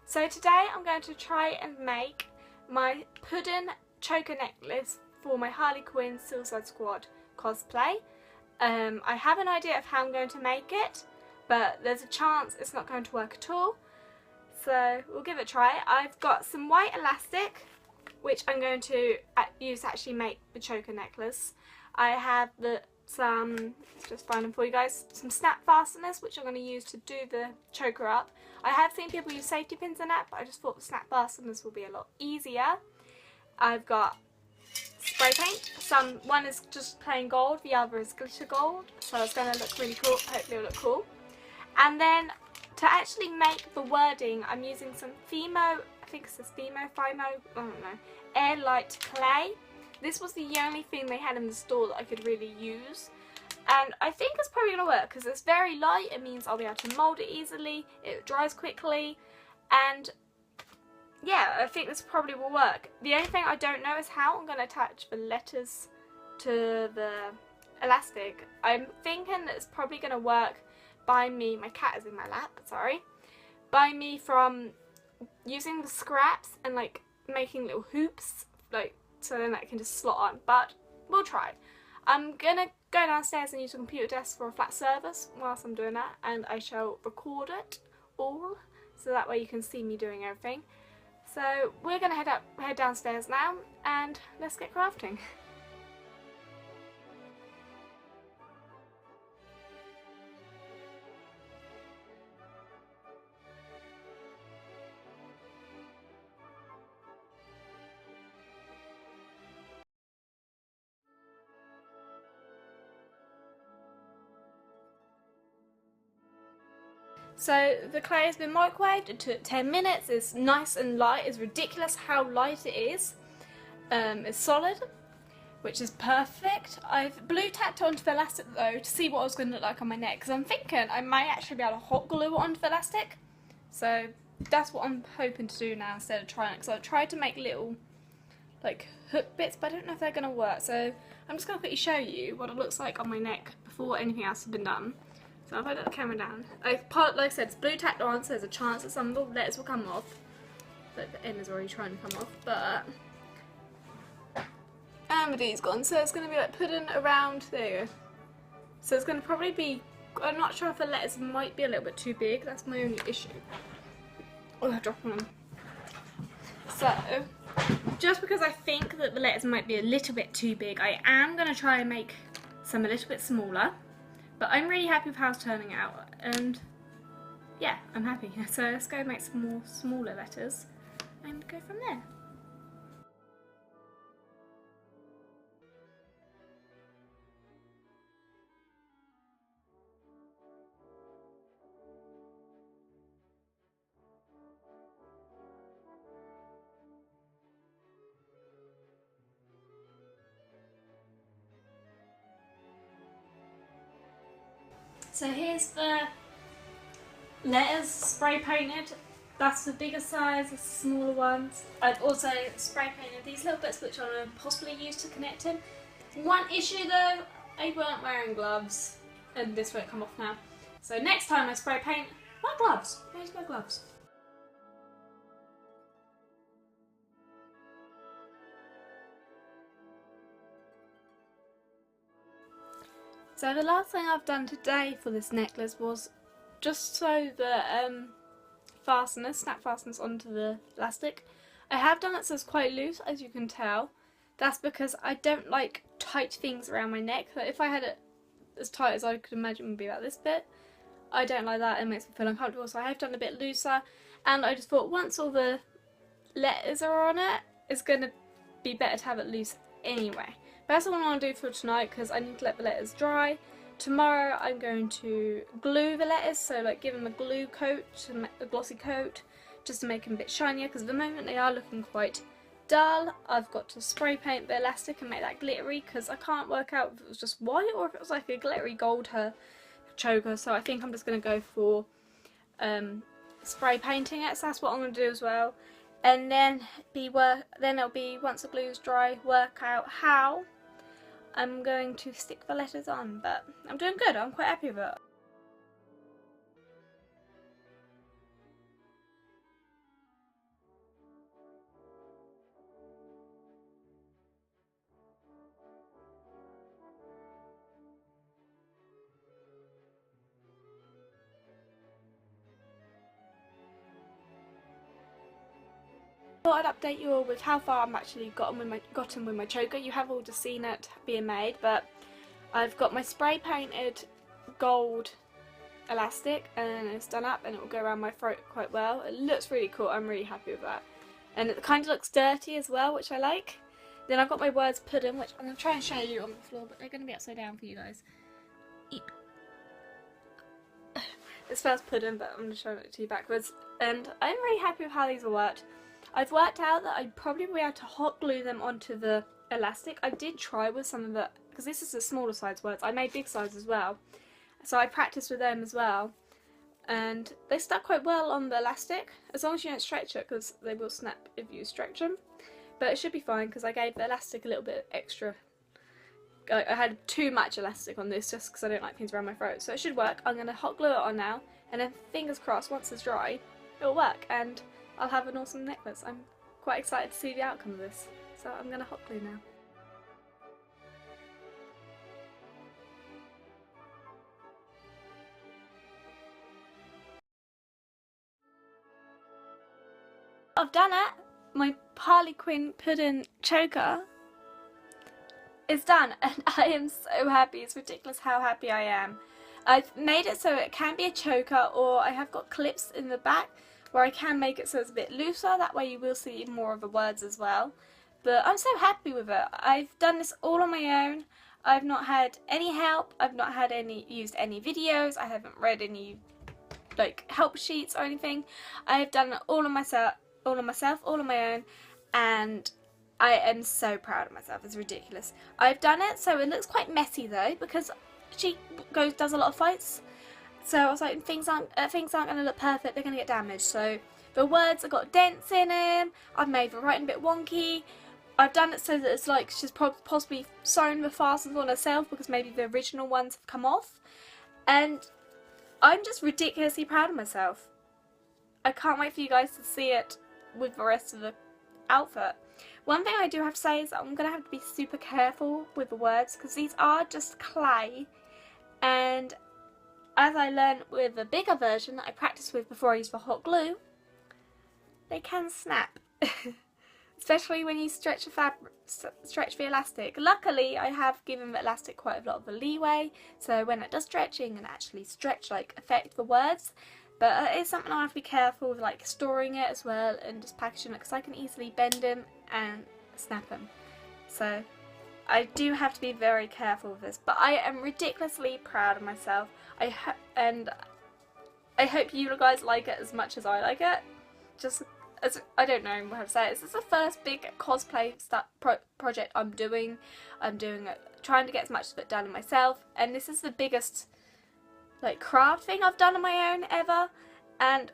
So today I'm going to try and make my Puddin choker necklace for my Harley Quinn Suicide Squad cosplay. I have an idea of how I'm going to make it, but there's a chance it's not going to work at all. So we'll give it a try. I've got some white elastic, which I'm going to use to actually make the choker necklace. I have let's just find them for you guys, some snap fasteners, which I'm going to use to do the choker up. I have seen people use safety pins in that, but I just thought the snap fasteners will be a lot easier. I've got spray paint. One is just plain gold, the other is glitter gold, so it's going to look really cool. Hopefully it'll look cool. And then to actually make the wording, I'm using some I think it says Fimo, I don't know, air light clay. This was the only thing they had in the store that I could really use. And I think it's probably going to work because it's very light. It means I'll be able to mould it easily. It dries quickly. And yeah, I think this probably will work. The only thing I don't know is how I'm going to attach the letters to the elastic. I'm thinking that it's probably going to work by me, my cat is in my lap, sorry, by me from using the scraps and like making little hoops, like so then that can just slot on, but we'll try. I'm going to go downstairs and use a computer desk for a flat surface whilst I'm doing that, and I shall record it all so that way you can see me doing everything. So we're going to head downstairs now and let's get crafting. So the clay has been microwaved. It took 10 minutes. It's nice and light. It's ridiculous how light it is. It's solid, which is perfect. I've blue tacked onto the elastic though to see what it was going to look like on my neck, because I'm thinking I might actually be able to hot glue it onto the elastic. So that's what I'm hoping to do now instead of trying it, because I've tried to make little like hook bits, but I don't know if they're going to work. So I'm just going to quickly show you what it looks like on my neck before anything else has been done. So I'll put the camera down. Like I said, it's blue tacked on, so there's a chance that some of the letters will come off. But the end is already trying to come off. But and the D's gone, so it's going to be like Puddin around there. So it's going to probably be, I'm not sure if the letters might be a little bit too big. That's my only issue. Oh, I'll drop on them. So just because I think that the letters might be a little bit too big, I am going to try and make some a little bit smaller. But I'm really happy with how it's turning out, and yeah, I'm happy. So let's go make some more smaller letters and go from there. So here's the letters spray painted. That's the bigger size, the smaller ones. I've also spray painted these little bits which I'm going to possibly use to connect them. One issue though, I weren't wearing gloves and this won't come off now. So next time I spray paint, my gloves. Where's my gloves? So the last thing I've done today for this necklace was just sew the snap fasteners onto the elastic. I have done it so it's quite loose, as you can tell. That's because I don't like tight things around my neck. So if I had it as tight as I could imagine would be about this bit, I don't like that. It makes me feel uncomfortable, so I have done a bit looser. And I just thought once all the letters are on it, it's going to be better to have it loose anyway. But that's what I want to do for tonight, because I need to let the letters dry. Tomorrow I'm going to glue the letters, so like give them a glue coat, a glossy coat, just to make them a bit shinier, because at the moment they are looking quite dull. I've got to spray paint the elastic and make that glittery, because I can't work out if it was just white or if it was like a glittery gold choker, so I think I'm just going to go for spray painting it, so that's what I'm going to do as well. And then it'll be, once the glue's dry, work out how I'm going to stick the letters on, but I'm doing good. I'm quite happy with it. thought I'd update you all with how far I'm actually gotten with my choker. You have all just seen it being made, but I've got my spray painted gold elastic and it's done up and it will go around my throat quite well. It looks really cool. I'm really happy with that. And it kind of looks dirty as well, which I like. Then I've got my words Puddin, which I'm going to try and show you on the floor, but they're going to be upside down for you guys. Eep. It spells Puddin, but I'm going to show it to you backwards. And I'm really happy with how these have worked. I've worked out that I'd probably be able to hot glue them onto the elastic. I did try with some of the, because this is the smaller size words. I made big size as well. So I practiced with them as well. And they stuck quite well on the elastic, as long as you don't stretch it, because they will snap if you stretch them. But it should be fine, because I gave the elastic a little bit extra. I had too much elastic on this, just because I don't like things around my throat. So it should work. I'm going to hot glue it on now, and then fingers crossed, once it's dry, it'll work, and I'll have an awesome necklace. I'm quite excited to see the outcome of this. So I'm going to hot glue now. I've done it! My Harley Quinn Puddin choker is done and I am so happy. It's ridiculous how happy I am. I've made it so it can be a choker, or I have got clips in the back where I can make it so it's a bit looser. That way you will see more of the words as well. But I'm so happy with it. I've done this all on my own. I've not had any help. I've not had used any videos. I haven't read any help sheets or anything. I have done it all on myself, all on my own, and I am so proud of myself. It's ridiculous. I've done it so it looks quite messy though, because she does a lot of fights. So I was like, things aren't going to look perfect. They're going to get damaged. So the words have got dents in them. I've made the writing a bit wonky. I've done it so that it's like she's possibly sewn the fasteners on herself, because maybe the original ones have come off. And I'm just ridiculously proud of myself. I can't wait for you guys to see it with the rest of the outfit. One thing I do have to say is that I'm going to have to be super careful with the words, because these are just clay, and as I learned with the bigger version that I practiced with before I used the hot glue, they can snap. Especially when you stretch the elastic. Luckily I have given the elastic quite a lot of the leeway, so when it does stretching and actually affect the words. But it is something I have to be careful with, like storing it as well and just packaging it, because I can easily bend them and snap them. So I do have to be very careful with this, but I am ridiculously proud of myself. And I hope you guys like it as much as I like it. Just as I don't know how to say it. This is the first big cosplay project I'm doing. I'm doing it, trying to get as much of it done myself, and this is the biggest craft thing I've done on my own ever. And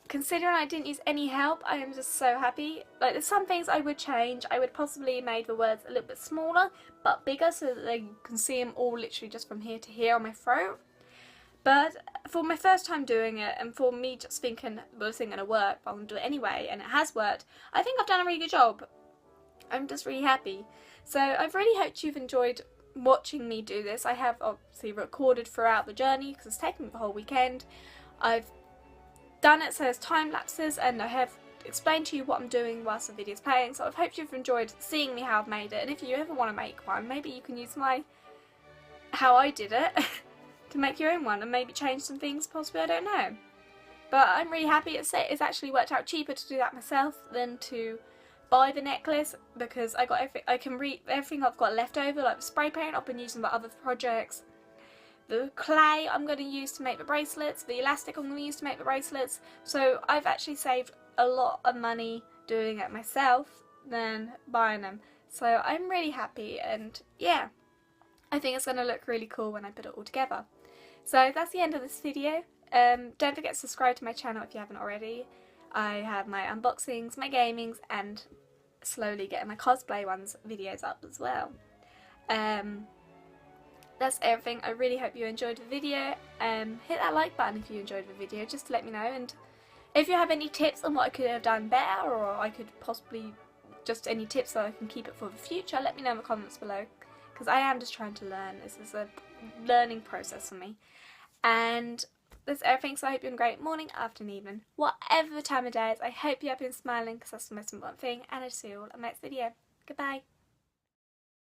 considering I didn't use any help, I am just so happy. There's some things I would change. I would possibly made the words a little bit smaller but bigger, so that they can see them all literally just from here to here on my throat. But for my first time doing it, and for me just thinking, well, this ain't gonna work, but I'm gonna do it anyway, and it has worked, I think I've done a really good job. I'm just really happy. So I've really hoped you've enjoyed watching me do this. I have obviously recorded throughout the journey, because it's taken me the whole weekend. I've done it so there's time lapses, and I have explained to you what I'm doing whilst the video's playing. So I've hoped you've enjoyed seeing me how I've made it, and if you ever want to make one, maybe you can use how I did it to make your own one, and maybe change some things possibly, I don't know. But I'm really happy it's actually worked out cheaper to do that myself than to buy the necklace, because I got everything. I can everything I've got left over, like the spray paint I've been using for other projects, the clay I'm going to use to make the bracelets, the elastic I'm going to use to make the bracelets. So I've actually saved a lot of money doing it myself than buying them. So I'm really happy, and yeah, I think it's going to look really cool when I put it all together. So that's the end of this video. Don't forget to subscribe to my channel if you haven't already. I have my unboxings, my gamings, and slowly getting my cosplay videos up as well. That's everything. I really hope you enjoyed the video. Hit that like button if you enjoyed the video, just to let me know. And if you have any tips on what I could have done better, or I could possibly just any tips so I can keep it for the future, let me know in the comments below, because I am just trying to learn. This is a learning process for me. And that's everything. So I hope you're having a great morning, afternoon, evening, whatever time of day it is. I hope you have been smiling because that's the most important thing. And I'll see you all in the next video. Goodbye.